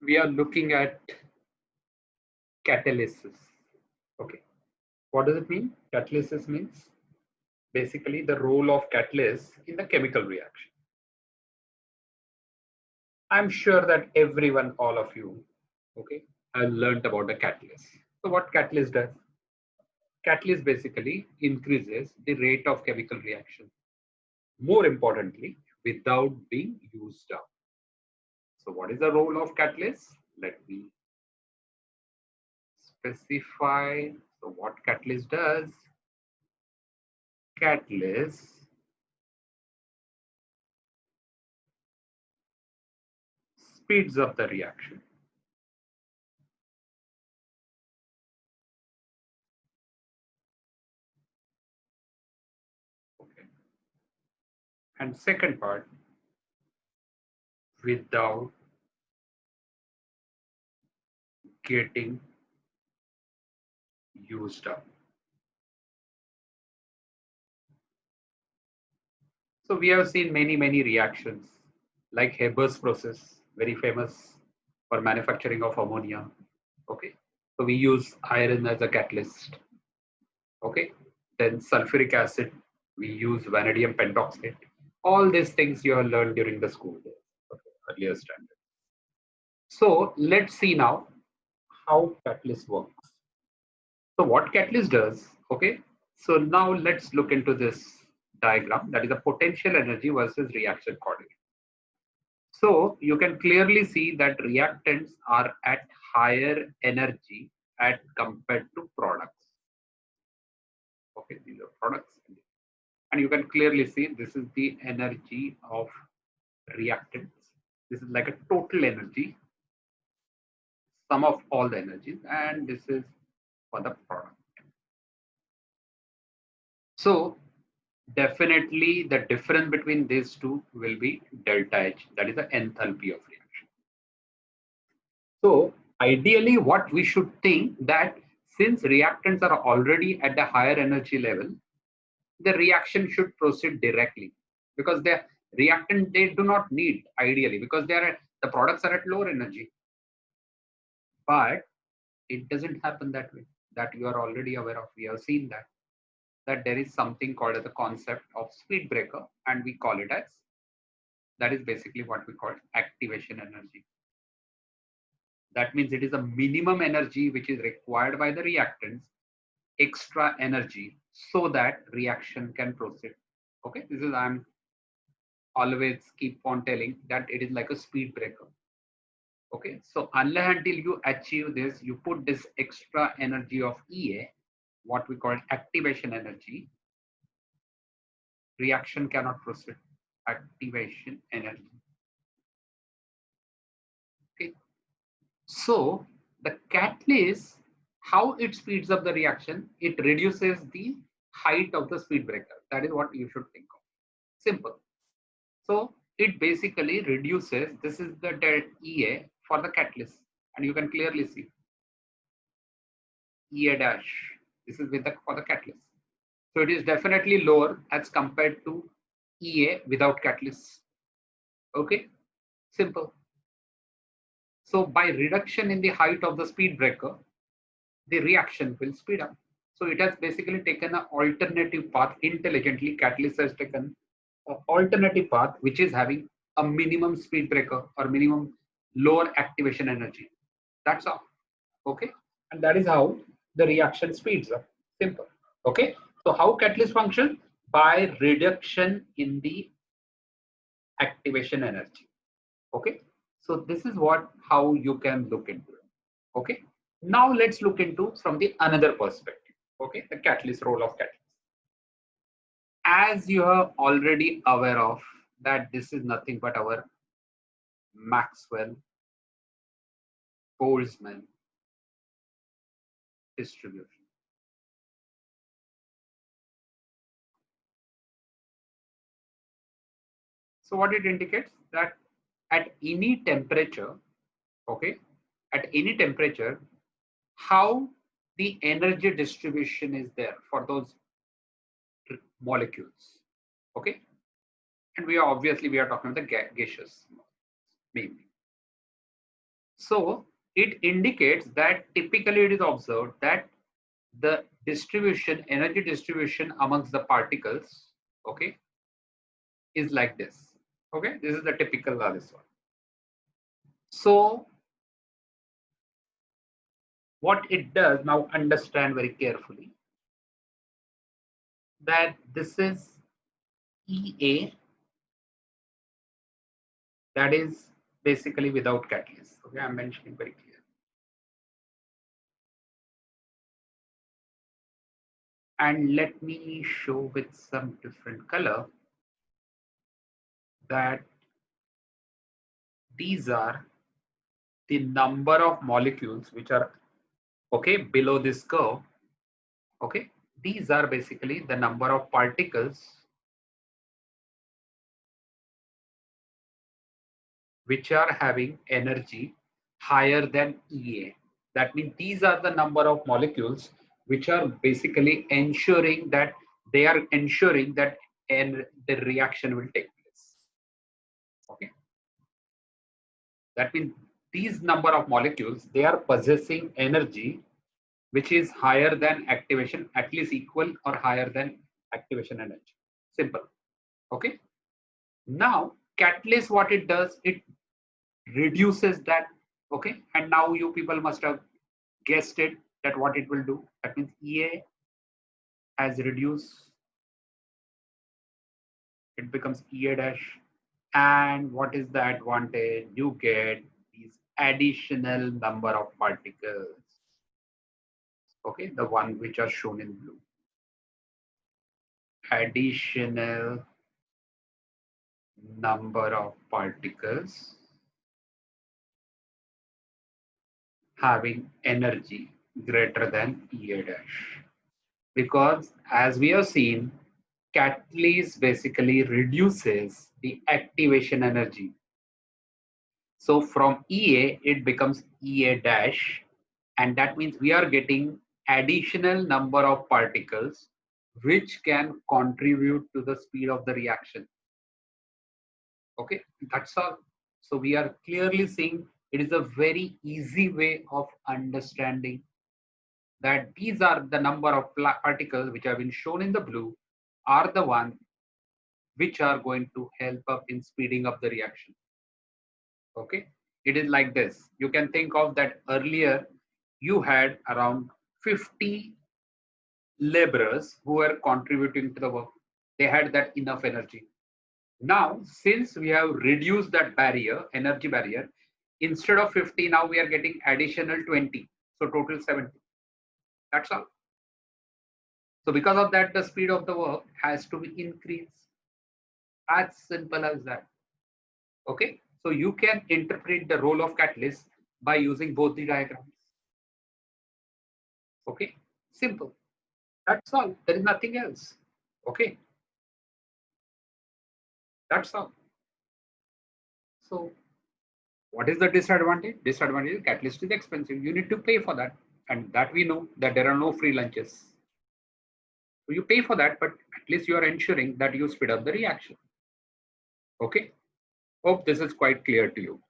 we are looking at catalysis. Okay, what does it mean? Catalysis means basically the role of catalyst in the chemical reaction. I'm sure that everyone, all of you, okay, have learned about the catalyst. So what catalyst does? Catalyst basically increases the rate of chemical reaction. More importantly, without being used up. So what is the role of catalyst? Let me specify. So what catalyst does? Catalyst speeds up the reaction. Okay. And second part, without getting used up. So we have seen many reactions like Haber's process, very famous for manufacturing of ammonia. Okay. So we use iron as a catalyst. Okay. Then sulfuric acid, we use vanadium pentoxide. All these things you have learned during the school days, okay, earlier standard. So let's see now how catalyst works. So what catalyst does, okay? So now let's look into this diagram, that is the potential energy versus reaction coordinate. So you can clearly see that reactants are at higher energy at compared to products. Okay, these are products. And you can clearly see this is the energy of reactants. This is like a total energy, sum of all the energies, and this is for the product. So definitely the difference between these two will be delta H, that is the enthalpy of reaction. So ideally what we should think that since reactants are already at the higher energy level, the reaction should proceed directly because the reactant they do not need ideally because they are at, the products are at lower energy. But it doesn't happen that way. That you are already aware of. We have seen that there is something called as the concept of speed breaker, and we call it as that is basically what we call activation energy. That means it is a minimum energy which is required by the reactants, extra energy, so that reaction can proceed. Okay, this is I'm always keep on telling that it is like a speed breaker. Okay, so unless until you achieve this, you put this extra energy of EA, what we call activation energy, reaction cannot proceed. Activation energy. Okay, so the catalyst, how it speeds up the reaction, it reduces the height of the speed breaker. That is what you should think of. Simple. So it basically reduces, this is the EA for the catalyst, and you can clearly see EA dash. This is with the for the catalyst. So it is definitely lower as compared to EA without catalyst. Okay, simple. So by reduction in the height of the speed breaker, the reaction will speed up. So it has basically taken an alternative path intelligently. Catalyst has taken an alternative path which is having a minimum speed breaker or minimum lower activation energy. That's all. Okay, and that is how the reaction speeds up. Simple. Okay, so how catalyst function? By reduction in the activation energy. Okay, so this is what how you can look into it. Okay, now let's look into from the another perspective. Okay, the catalyst, role of catalyst. As you are already aware of that this is nothing but our Maxwell Boltzmann distribution. So what it indicates that at any temperature, okay, at any temperature, how the energy distribution is there for those molecules. Okay, and we are obviously we are talking about the gaseous mainly. So it indicates that typically it is observed that the distribution, energy distribution amongst the particles, okay, is like this. Okay, this is the typical this one. So what it does now, understand very carefully that this is EA, that is basically without catalyst. Okay, I'm mentioning very clear. And let me show with some different color that these are the number of molecules which are okay below this curve. Okay, these are basically the number of particles which are having energy higher than EA. That means these are the number of molecules which are basically ensuring that they are ensuring that the reaction will take place. Okay, that means these number of molecules, they are possessing energy which is higher than activation, at least equal or higher than activation energy. Simple. Okay. Now catalyst, what it does, it reduces that. Okay, and now you people must have guessed it that what it will do. That means EA has reduced, it becomes EA dash. And what is the advantage? You get these additional number of particles. Okay, the one which are shown in blue. Additional number of particles having energy greater than EA dash. Because as we have seen, catalyst basically reduces the activation energy. So from EA, it becomes EA dash, and that means we are getting additional number of particles which can contribute to the speed of the reaction. Okay, that's all. So we are clearly seeing it is a very easy way of understanding that these are the number of particles which have been shown in the blue are the one which are going to help up in speeding up the reaction. Okay, it is like this. You can think of that earlier you had around 50 laborers who were contributing to the work. They had that enough energy. Now, since we have reduced that barrier, energy barrier, instead of 50, now we are getting additional 20. So total 70. That's all. So because of that, the speed of the work has to be increased. As simple as that. Okay. So you can interpret the role of catalyst by using both the diagrams. Okay. Simple. That's all. There is nothing else. Okay. That's all. So what is the disadvantage? Disadvantage is catalyst is expensive. You need to pay for that. And that we know that there are no free lunches. So you pay for that, but at least you are ensuring that you speed up the reaction. Okay. Hope this is quite clear to you.